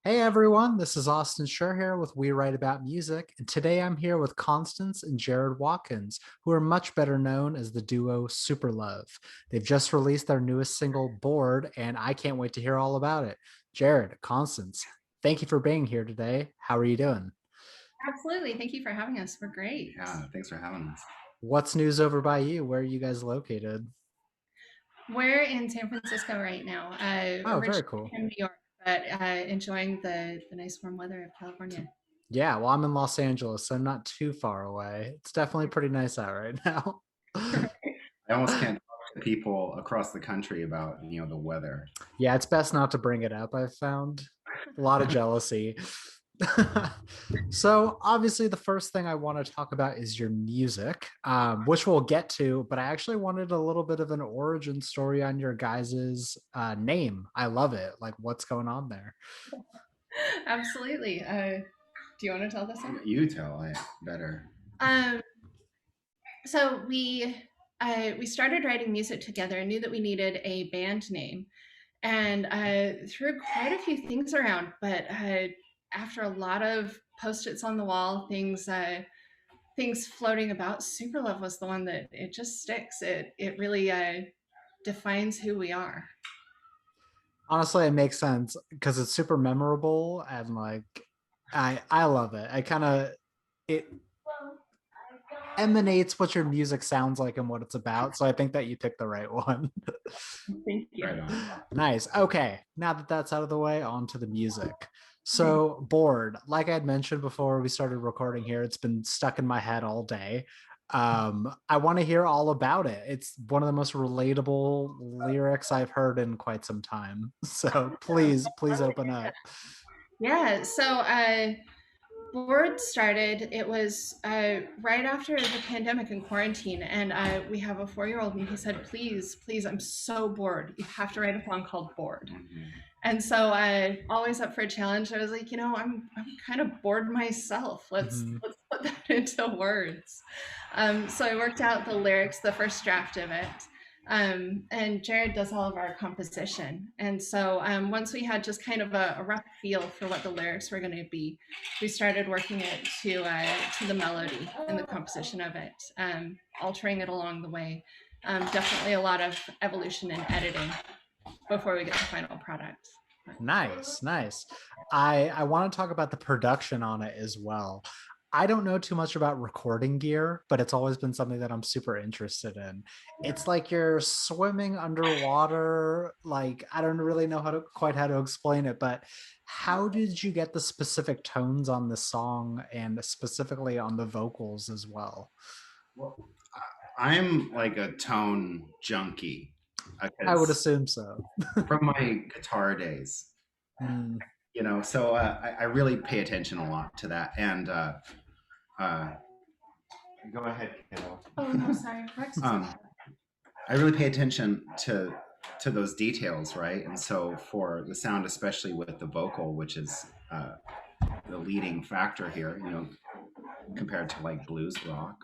Hey everyone, this is Austin Schur here with We Write About Music, and today I'm here with Constance and Jared Watkins, who are much better known as the duo SuperLove. They've just released their newest single, Bored, and I can't wait to hear all about it. Jared, Constance, thank you for being here today. How are you doing? Absolutely. Thank you for having us. We're great. Yeah, thanks for having us. What's news over by you? Where are you guys located? We're in San Francisco right now, Oh, very originally cool. from New York, but enjoying the nice warm weather of California. Yeah, well, I'm in Los Angeles, so I'm not too far away. It's definitely pretty nice out right now. I almost can't talk to people across the country about, the weather. Yeah, it's best not to bring it up. I've found a lot of jealousy. So, obviously, the first thing I want to talk about is your music, which we'll get to. But I actually wanted a little bit of an origin story on your guys's name. I love it. Like, what's going on there? Absolutely. Do you want to tell this one? You tell it better. Um, so we started writing music together and knew that we needed a band name, and threw quite a few things around. But after a lot of post-its on the wall, things floating about, SuperLove was the one that it just sticks. It really defines who we are. Honestly, it makes sense because it's super memorable and like I love it. I kind of it emanates what your music sounds like and what it's about. So I think that you picked the right one. Thank you. Right on. Nice. Okay. Now that that's out of the way, on to the music. So, Bored, like I had mentioned before we started recording here, it's been stuck in my head all day. I want to hear all about it. It's one of the most relatable lyrics I've heard in quite some time. So, please open up. Yeah. So Board started. It was right after the pandemic and quarantine, and we have a 4 year old, and he said, "Please, please, I'm so bored. You have to write a song called Bored." Mhm. And so I always up for a challenge. I was like, I'm kind of bored myself. Mhm. Let's put that into words. So I worked out the lyrics, the first draft of it. And Jared does all of our composition. And so once we had just kind of a rough feel for what the lyrics were going to be, we started working it to the melody and the composition of it, altering it along the way. Definitely a lot of evolution and editing before we get the final product. Nice, nice. I want to talk about the production on it as well. I don't know too much about recording gear, but it's always been something that I'm super interested in. It's like you're swimming underwater. Like I don't really know how to explain it, but how did you get the specific tones on the song and specifically on the vocals as well? Well, I'm like a tone junkie I would because assume so. from my guitar days, Hmm. so I really pay attention a lot to that. And uh, go ahead, kiddo. Oh no, sorry, Rex is um, I really pay attention to those details, right? And so for the sound, especially with the vocal, which is the leading factor here, compared to like blues rock,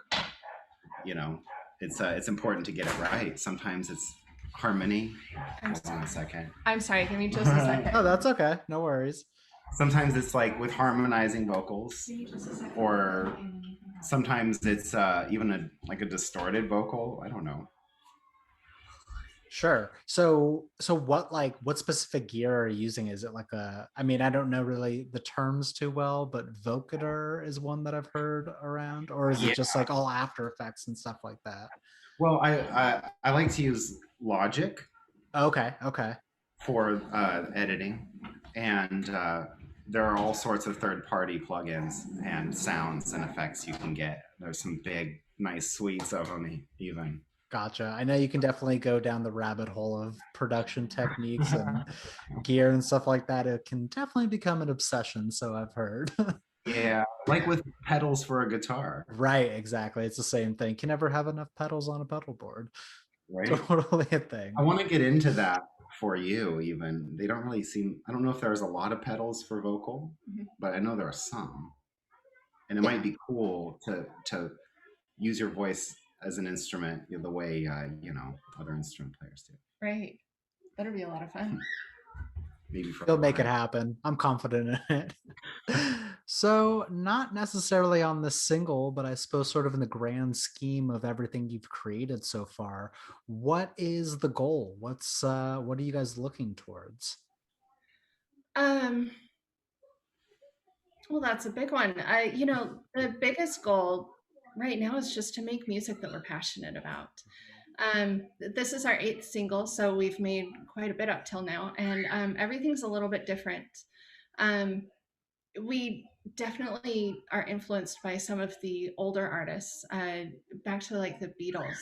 you know, it's important to get it right. Sometimes it's harmony. I'm Hold on sorry. a second. I'm sorry. Give me just a Oh, second. that's okay. No worries. Sometimes it's like with harmonizing vocals, Give me just a second. or sometimes it's even like a distorted vocal. I don't know. Sure. So what specific gear are you using? Is it like a I mean, I don't know really the terms too well, but vocoder is one that I've heard around, or is it Yeah. just like all After Effects and stuff like that? Well, I like to use Logic Okay, okay. for editing, and there are all sorts of third-party plugins and sounds and effects you can get. There's some big, nice suites of them, even. Gotcha. I know you can definitely go down the rabbit hole of production techniques and gear and stuff like that. It can definitely become an obsession, so I've heard. Yeah, like with pedals for a guitar, Right, exactly. It's the same thing. Can never have enough pedals on a pedal board. right? Totally a I thing. want to get into that for you, even. They don't really seem, I don't know if there's a lot of pedals for vocal, but I know there are some. And it might Yeah. be cool to use your voice as an instrument the way, other instrument players do. Right. That'll be a lot of fun. maybe for You'll make it fun. happen. I'm confident in it. So, not necessarily on the single, but I suppose sort of in the grand scheme of everything you've created so far, what is the goal? What are you guys looking towards? Um, well, that's a big one. The biggest goal right now is just to make music that we're passionate about. This is our eighth single, so we've made quite a bit up till now, and everything's a little bit different. Um, we definitely are influenced by some of the older artists, back to like the Beatles.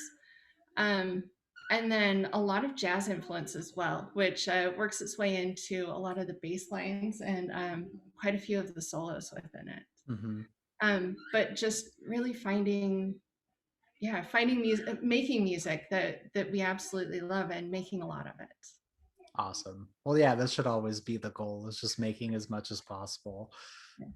Um, and then a lot of jazz influence as well, which works its way into a lot of the bass lines and quite a few of the solos within it. Hmm. But just really finding music, making music that we absolutely love and making a lot of it. Awesome. Well, yeah, that should always be the goal, is just making as much as possible.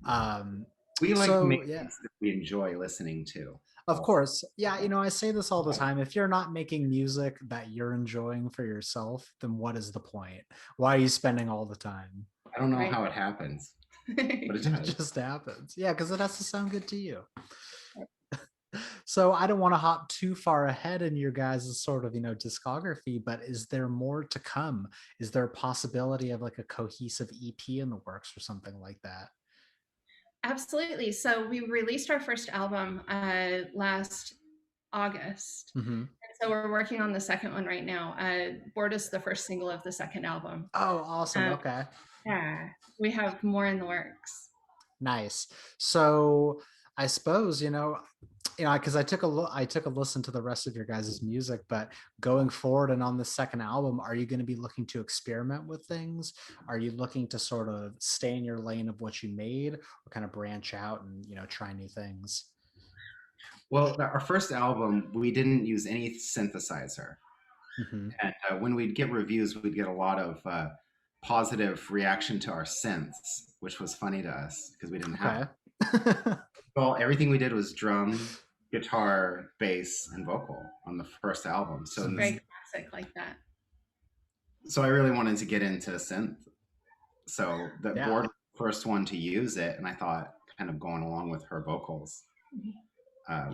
Um, We like to so make yeah, things that we enjoy listening to. of Also, course. Yeah, I say this all the time. If you're not making music that you're enjoying for yourself, then what is the point? Why are you spending all the time? I don't know Right. how it happens, but it It does. just happens. Yeah, because it has to sound good to you. So I don't want to hop too far ahead in your guys' sort of, discography, but is there more to come? Is there a possibility of like a cohesive EP in the works or something like that? Absolutely. So we released our first album last August. Hmm. So we're working on the second one right now. Board is the first single of the second album. Oh, awesome. Um, Okay. yeah, we have more in the works. Nice. So I suppose, because I took a listen to the rest of your guys' music, but going forward and on the second album, are you going to be looking to experiment with things? Are you looking to sort of stay in your lane of what you made, or kind of branch out and, try new things? Well, our first album, we didn't use any synthesizer. Hmm. And when we'd get reviews, we'd get a lot of positive reaction to our synths, which was funny to us because we didn't have Okay. them. Well, everything we did was drum, guitar, bass, and vocal on the first album. So Mhm. Very classic like that. so I really wanted to get into synth. So the Yeah. board was the first one to use it, and I thought kind of going along with her vocals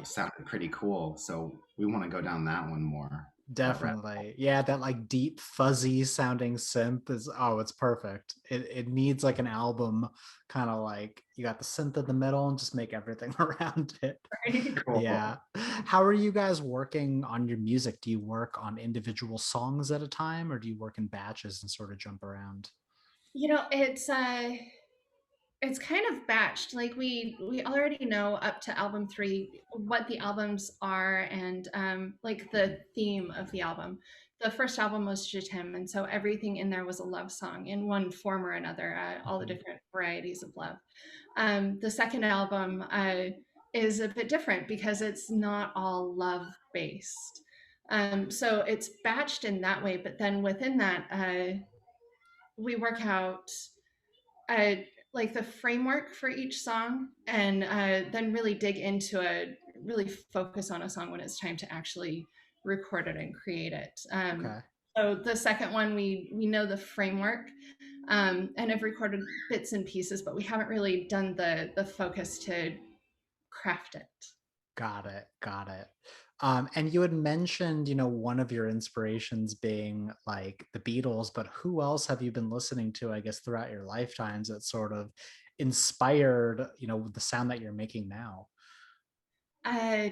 sounded pretty cool. So we want to go down that one more. That route. Definitely. Yeah, that like deep fuzzy sounding synth is, oh, it's perfect. It needs like an album, kind of like you got the synth in the middle and just make everything around it. Right? Cool. Yeah. How are you guys working on your music? Do you work on individual songs at a time, or do you work in batches and sort of jump around? You know, it's kind of batched. Like we already know up to album 3 what the albums are, and like the theme of the album. The first album was Je t'aime, and so everything in there was a love song in one form or another, all the Mhm. different varieties of love. The second album is a bit different because it's not all love based. So it's batched in that way, but then within that, we work out uh, like the framework for each song, and then really dig into really focus on a song when it's time to actually record it and create it. Okay. So the second one, we know the framework, and have recorded bits and pieces, but we haven't really done the focus to craft it. Got it. Got it. And you had mentioned, one of your inspirations being like the Beatles, but who else have you been listening to, I guess, throughout your lifetimes that sort of inspired, the sound that you're making now? Uh,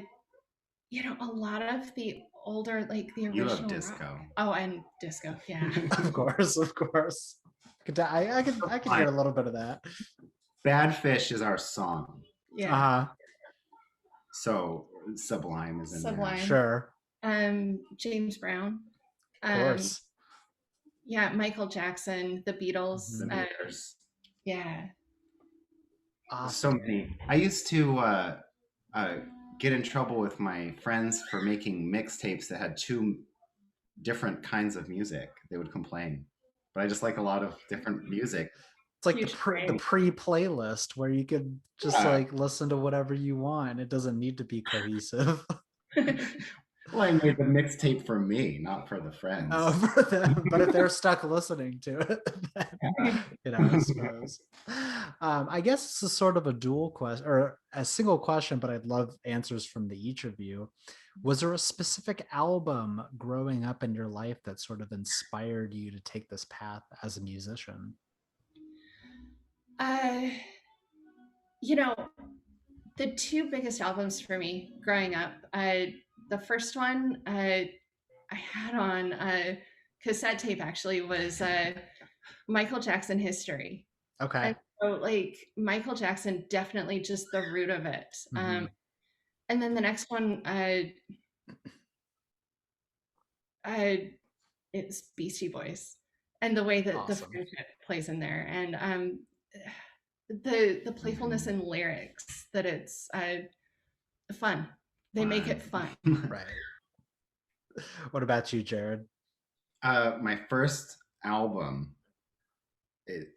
a lot of the older, like the You love original rock. disco. Oh, and disco, yeah. Of course, of course. I could hear a little bit of that. Bad Fish is our song. Yeah. Uh-huh. So Sublime is in there. Sublime. Sure. James Brown. Of Um, course. yeah, Michael Jackson, the Beatles. The Mhm. Meters. Yeah. So Awesome. many. I used to uh, get in trouble with my friends for making mixtapes that had two different kinds of music. They would complain, but I just like a lot of different music. It's like Huge the brain. pre-playlist where you could just Yeah. like listen to whatever you want. It doesn't need to be cohesive. Well, I made the mixtape for me, not for the friends. For them, but if they're stuck listening to it, then, I suppose. I guess it's a sort of a dual question or a single question, but I'd love answers from the each of you. Was there a specific album growing up in your life that sort of inspired you to take this path as a musician? Uh, you know, the two biggest albums for me growing up, the first one I had on cassette tape actually was Michael Jackson History. And Okay. so, like, Michael Jackson, definitely just the root of it. Hmm. And then the next one, uh, it's Beastie Boys, and the way that the Awesome. friendship plays in there, and the playfulness Mhm. in lyrics that it's fun. They make it fun. Right. What about you, Jared? My first album,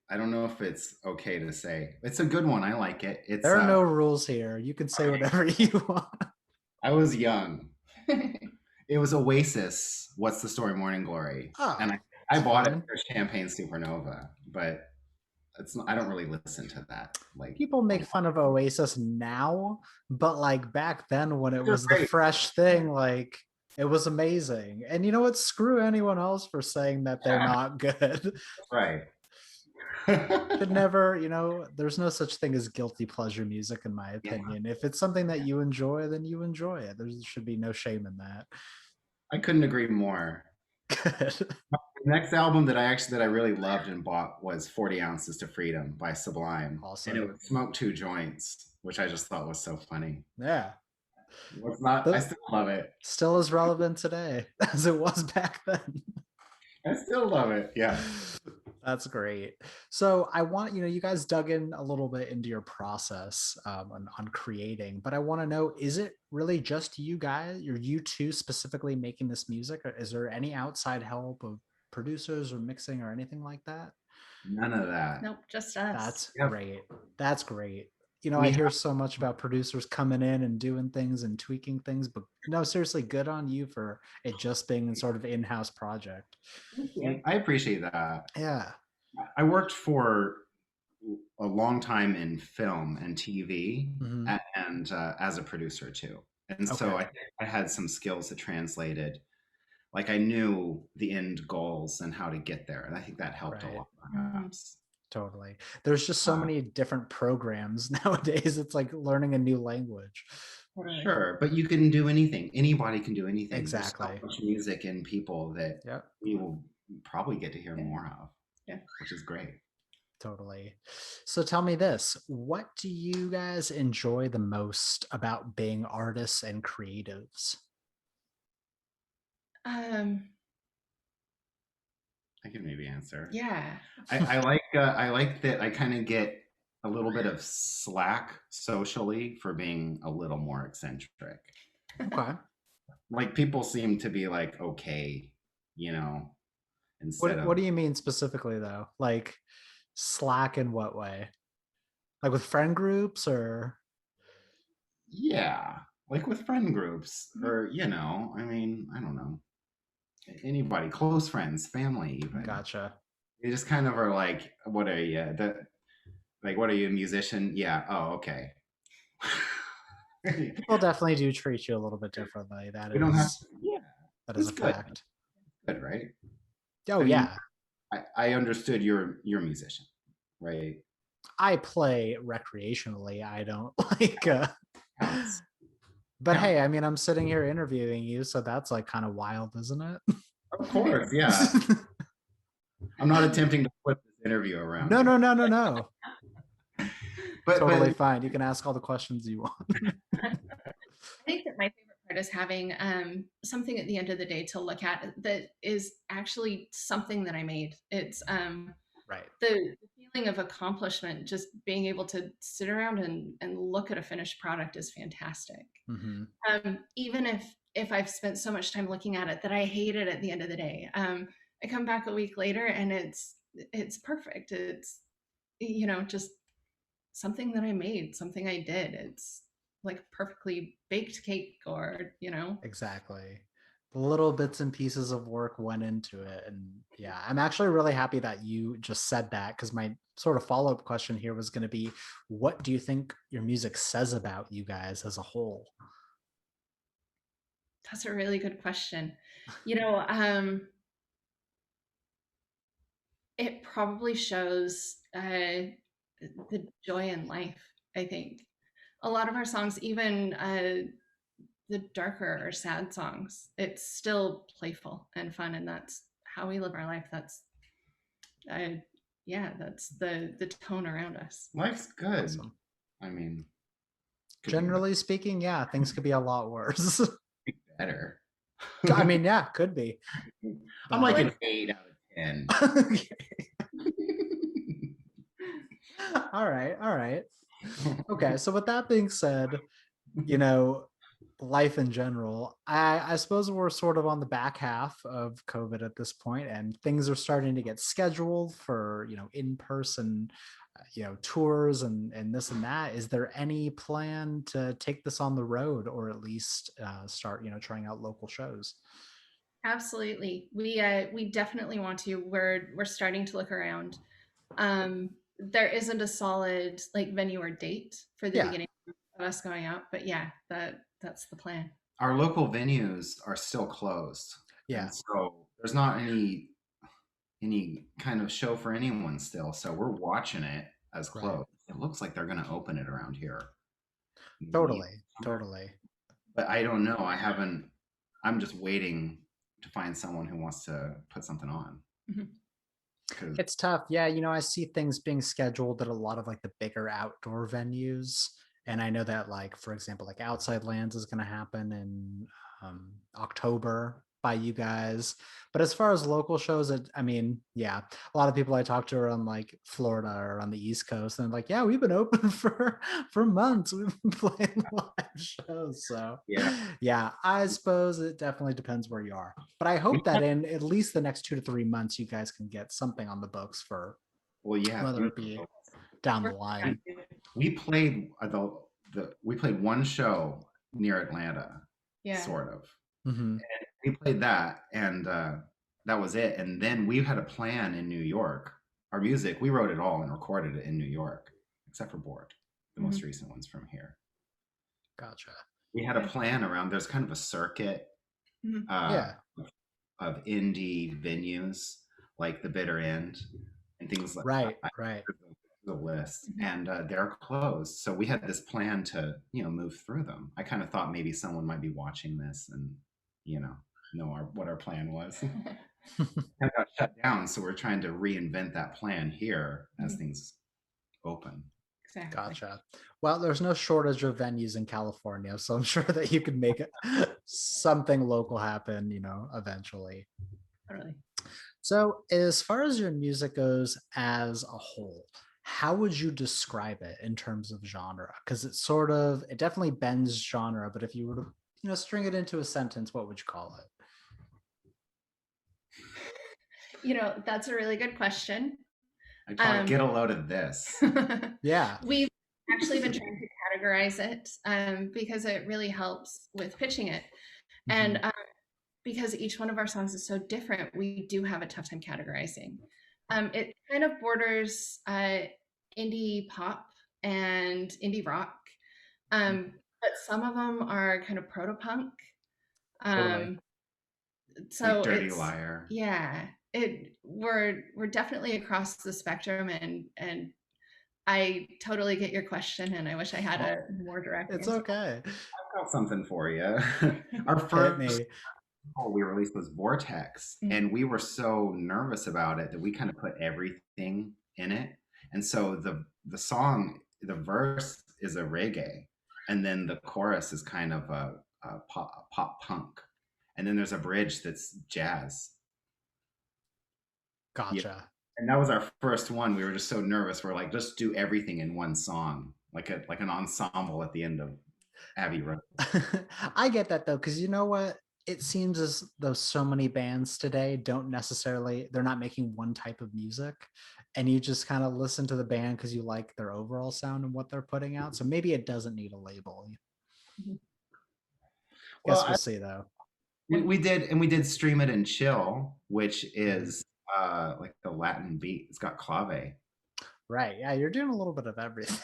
I don't know if it's okay to say. It's a good one. I like it. It's There are no rules here. You can say whatever you want. I was young. It was Oasis. What's the story? Morning Glory, and Oh, I it's bought it fine. for Champagne Supernova, but it's not, I don't really listen to that. Like, People make fun of Oasis now, but like back then when it they're was the great, fresh thing, like it was amazing. And you know what? Screw anyone else for saying that they're not good. right? Should never, there's no such thing as guilty pleasure music, in my Yeah, opinion. If it's something that you enjoy, then you enjoy it. There should be no shame in that. I couldn't agree more. Good. The next album that I really loved and bought was 40 Ounces to Freedom by Sublime. And it Awesome. was Smoke Two Joints, which I just thought was so funny. Yeah. What's not I The, still love it. Still as relevant today as it was back then. I still love it. Yeah. That's great. So I want, you guys dug in a little bit into your process on creating, but I want to know, is it really just you guys, or you two specifically making this music? Or is there any outside help of producers or mixing or anything like that? None of that. Nope, just us. That's Yep. great. That's great. I We hear have so much about producers coming in and doing things and tweaking things, but no, seriously, good on you for it just being a sort of in-house project. I appreciate that. Yeah. I worked for a long time in film and TV Hmm. and as a producer too. And so Okay. I had some skills that translated. Like I knew the end goals and how to get there. And I think that helped a Right. lot, Mm, perhaps. Totally. There's just so Uh, many different programs nowadays. It's like learning a new language. totally. sure, but you can do anything. Anybody can do anything. There's so Exactly. much music and people that Yep. we will probably get to hear more of, Yeah. which is great. Totally. So tell me this, what do you guys enjoy the most about being artists and creatives? Um, I can maybe answer. yeah. I like that I kind of get a little bit of slack socially for being a little more eccentric. Okay. Like people seem to be like okay, you know, instead What of do you mean specifically though? Like slack in what way? Like with friend groups or yeah, like with friend groups Mhm. or I mean, I don't know. Anybody, close friends, family even. gotcha. They just kind of are like, what are you? Like what are you, a musician? Yeah. Oh, okay. People definitely do treat you a little bit differently. We don't have to, yeah, That is it's a good. fact. Good, right? Oh I mean, yeah. I understood you're a musician, right? I play recreationally. I don't like Counts. but Counts. hey, I mean I'm sitting here interviewing you, so that's like kind of wild, isn't it? Of course, yeah. I'm not attempting to flip this interview around No, here. no, no, no, no. Totally But fine. You can ask all the questions you want. I think that my favorite part is having something at the end of the day to look at that is actually something that I made. It's Right. the feeling of accomplishment, just being able to sit around and look at a finished product is fantastic. Hmm. Even if I've spent so much time looking at it that I hate it at the end of the day, I come back a week later and it's perfect. It's just something that I made, something I did. It's like a perfectly baked cake, or Exactly. The little bits and pieces of work went into it. And yeah, I'm actually really happy that you just said that, because my sort of follow-up question here was going to be, what do you think your music says about you guys as a whole? That's a really good question. You know, it probably shows the joy in life, I think. A lot of our songs, even the darker or sad songs, it's still playful and fun, and that's how we live our life. That's uh, yeah, that's the tone around us. Life's good. Awesome. I mean, Generally speaking, yeah, things could be a lot worse. be better. I mean, yeah, could be. I'm like an 8 out of 10. All right, all right. Okay, so with that being said, you know, life in general, I suppose we're sort of on the back half of COVID at this point, and things are starting to get scheduled for, in-person, tours and this and that. Is there any plan to take this on the road, or at least start, trying out local shows? Absolutely. We definitely want to. We're starting to look around. There isn't a solid like venue or date for the Yeah, beginning of us going out, but yeah, that's the plan. Our local venues are still closed, yeah, and so there's not any kind of show for anyone still. So we're watching it as right. closed. It looks like they're going to open it around here, maybe, Totally, totally. but I don't know. I haven't. I'm just waiting to find someone who wants to put something on. Mhm. Because It's tough. Yeah, I see things being scheduled at a lot of like the bigger outdoor venues. And I know that, like, for example, like Outside Lands is going to happen in October by you guys. But as far as local shows, I mean, yeah, a lot of people I talk to are on like Florida or on the East Coast, and like, yeah, we've been open for months. We've been playing live shows. So yeah, yeah, I suppose it definitely depends where you are. But I we hope that in at least the next 2 to 3 months, you guys can get something on the books for well, yeah. whether it be down the We're line. We played we played one show near Atlanta, yeah. sort of. Hmm. We played that, and that was it. And then we had a plan in New York. Our music, we wrote it all and recorded it in New York, except for Board, the most Mhm. recent ones from here. Gotcha. We had a plan around. There's kind of a circuit Mhm. uh, Yeah. of indie venues, like the Bitter End and things like Right. Right. the list, Mhm. and they're closed. So we had this plan to move through them. I kind of thought maybe someone might be watching this and know what our plan was. It got shut down, so we're trying to reinvent that plan here as Mhm. things open. Exactly. Gotcha. Well, there's no shortage of venues in California, so I'm sure that you can make it something local happen, eventually. Totally. So, as far as your music goes as a whole, how would you describe it in terms of genre? Because it definitely bends genre, but if you were to, string it into a sentence, what would you call it? That's a really good question. I call it "Get a Load of This." Yeah. We've actually been trying to categorize it because it really helps with pitching it. And Mhm. because each one of our songs is so different, we do have a tough time categorizing. It kind of borders indie pop and indie rock, but some of them are kind of proto punk. Totally. So Like "Dirty it's Liar." yeah, we're definitely across the spectrum, and I totally get your question, and I wish I had Well, a more direct It's answer. okay. I've got something for you. Our Hit first me. single we released was Vortex, Mhm. and we were so nervous about it that we kind of put everything in it. And so the song, the verse is a reggae, and then the chorus is kind of a pop punk, and then there's a bridge that's jazz. Yeah, Gotcha. and that was our first one. We were just so nervous. We're like, just do everything in one song, like an ensemble at the end of Abbey Road. I get that though, because you know what? It seems as though so many bands today they're not making one type of music. And you just kind of listen to the band because you like their overall sound and what they're putting out. So maybe it doesn't need a label. Mhm. Well, Guess we'll see though. we did Stream It and Chill, which is like the Latin beat. It's got clave. Right. Yeah, you're doing a little bit of everything.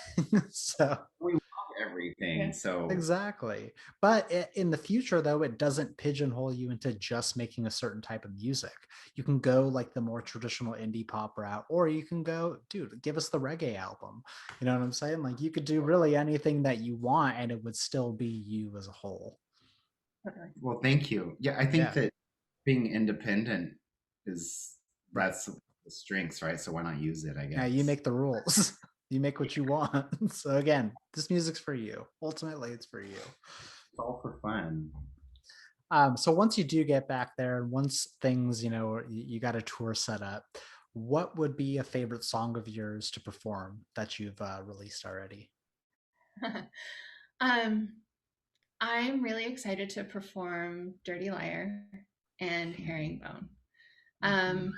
So We love everything. Yeah. So exactly. But in the future, though, it doesn't pigeonhole you into just making a certain type of music. You can go like the more traditional indie pop route, or you can go, dude, give us the reggae album. You know what I'm saying? Like you could do really anything that you want and it would still be you as a whole. Totally. well, thank you. Yeah, I think Yeah. that being independent is that's the strengths, right? So why not use it, I Yeah, you guess. make the rules. You make what you want. So again, this music's for you. Ultimately, it's for you. It's all for fun. So once you do get back there, and once things, you got a tour set up, what would be a favorite song of yours to perform that you've released already? um, I'm really excited to perform Dirty Liar and Herringbone. Um,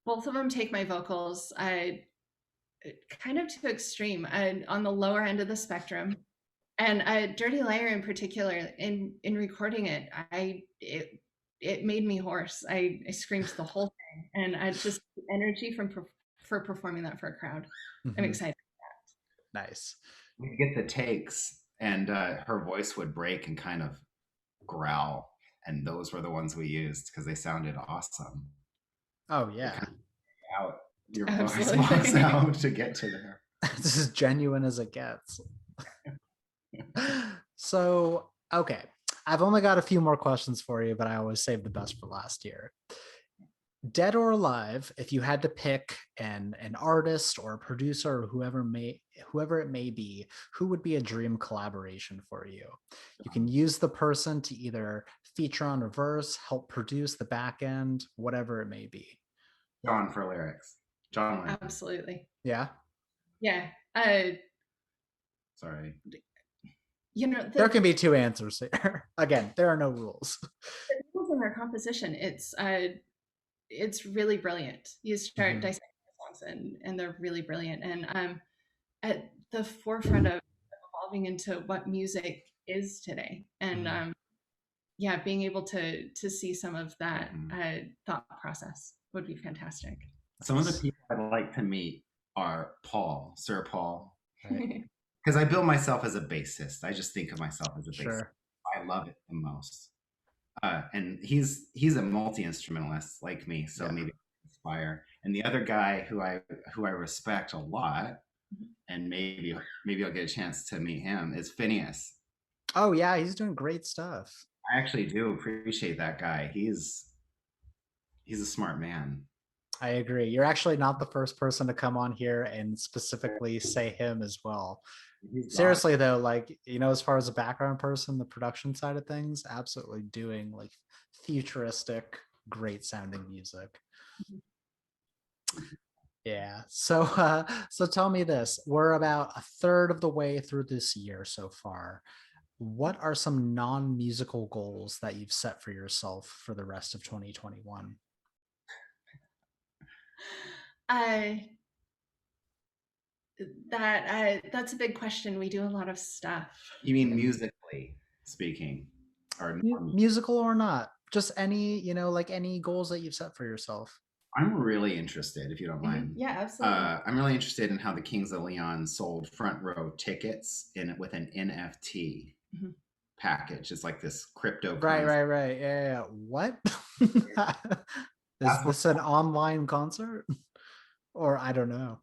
both of them take my vocals kind of to extreme, on the lower end of the spectrum. And Dirty Liar in particular, in recording it, it made me hoarse. I screamed the whole thing, and I just energy for performing that for a crowd. I'm Mhm. excited. Nice. We get the takes, and her voice would break and kind of growl, and those were the ones we used because they sounded awesome. Oh You yeah. kind of out your voice box Absolutely. out to get to there. This is genuine as it gets. So, okay. I've only got a few more questions for you, but I always save the best for last year. Dead or alive, if you had to pick an artist or a producer or whoever it may be, who would be a dream collaboration for you? You can use the person to either feature on a verse, help produce the back end, whatever it may be. John for lyrics. John Lennon. Absolutely. Yeah. Yeah. Sorry. There The can be two answers here. Again, there are no rules. rules in their composition, it's really brilliant. You start Mhm. dissecting the songs, and they're really brilliant. And at the forefront of evolving into what music is today. And Mhm. yeah, being able to see some of that Mhm. thought process would be fantastic. Some of the Nice. people I'd like to meet are Sir Paul, Right. because I build myself as a bassist. I just think of myself as a bassist. Sure. I love it the most. And he's a multi-instrumentalist like me, so Yeah. maybe inspire. And the other guy who I respect a lot, and maybe I'll get a chance to meet him, is Phineas. Oh yeah, he's doing great stuff. I actually do appreciate that guy. He's a smart man. I agree. You're actually not the first person to come on here and specifically say him as well. He's got it. Seriously though, like, as far as a background person, the production side of things, absolutely doing like futuristic, great sounding music. Yeah. So tell me this. We're about a third of the way through this year so far. What are some non-musical goals that you've set for yourself for the rest of 2021? I that's a big question. We do a lot of stuff. You mean musically speaking, or Musical or not, just any, like any goals that you've set for yourself. I'm really interested, if you don't mind. Yeah, absolutely. I'm really interested in how the Kings of Leon sold front row tickets with an NFT Mhm. package. It's like this Right, cryptocurrency. right. Yeah. What? Is That's what this an online concert? Or I don't know.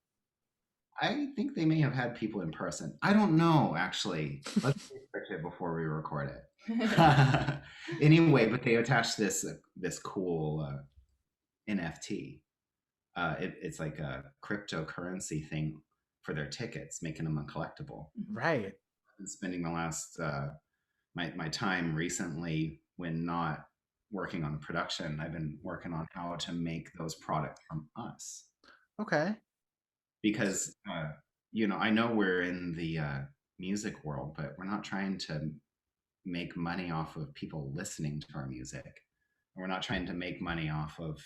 I think they may have had people in person. I don't know, actually. Let's research it before we record it. Anyway, but they attached this cool NFT. It's like a cryptocurrency thing for their tickets, making them uncollectible. Right. I've been spending the last my time recently when not working on production. I've been working on how to make those products from us Okay. because I know we're in the music world, but we're not trying to make money off of people listening to our music. We're not trying to make money off of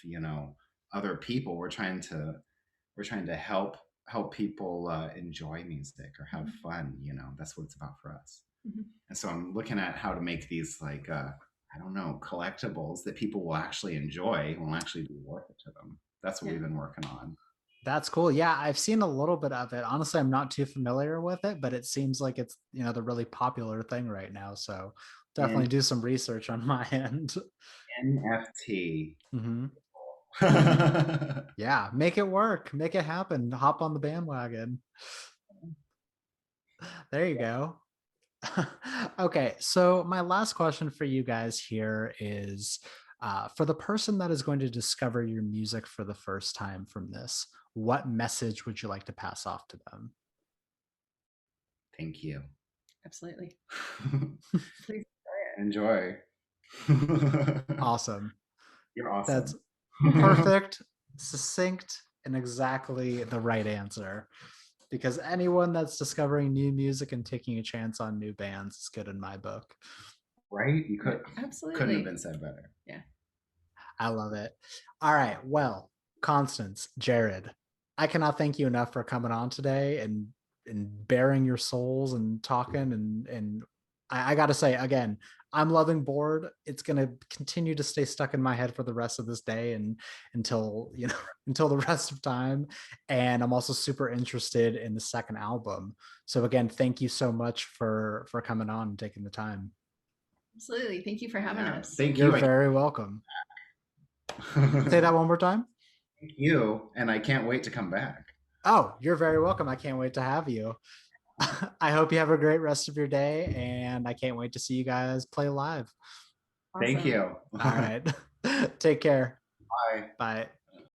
other people. We're trying to help help people enjoy music or have fun. You know, that's what it's about for us. Mhm. And so I'm looking at how to make these like I don't know, collectibles that people will actually enjoy, will actually be worth it to them. That's what Yeah. we've been working on. That's cool. Yeah, I've seen a little bit of it. Honestly, I'm not too familiar with it, but it seems like it's, the really popular thing right now. So definitely And do some research on my end. NFT. Hmm. Right. Yeah, make it work, make it happen, hop on the bandwagon. There you go. Okay, so my last question for you guys here is for the person that is going to discover your music for the first time from this, what message would you like to pass off to them? Thank you. Absolutely. Please Enjoy. Awesome. You're That's awesome. perfect, succinct, and exactly the right answer. Because anyone that's discovering new music and taking a chance on new bands is good in my book. Right? Absolutely. Couldn't have been said better. Yeah. I love it. All right. Well, Constance, Jared, I cannot thank you enough for coming on today and bearing your souls and talking and I gotta say again, I'm loving bored. It's gonna continue to stay stuck in my head for the rest of this day and until until the rest of time. And I'm also super interested in the second album. So again, thank you so much for coming on and taking the time. Absolutely. Thank you for having us. Thank You're you. very welcome. Say that one more time. Thank you. And I can't wait to come back. Oh, you're very welcome. I can't wait to have you. I hope you have a great rest of your day, and I can't wait to see you guys play live. Awesome. Thank you. All right. Take care. Bye. Bye.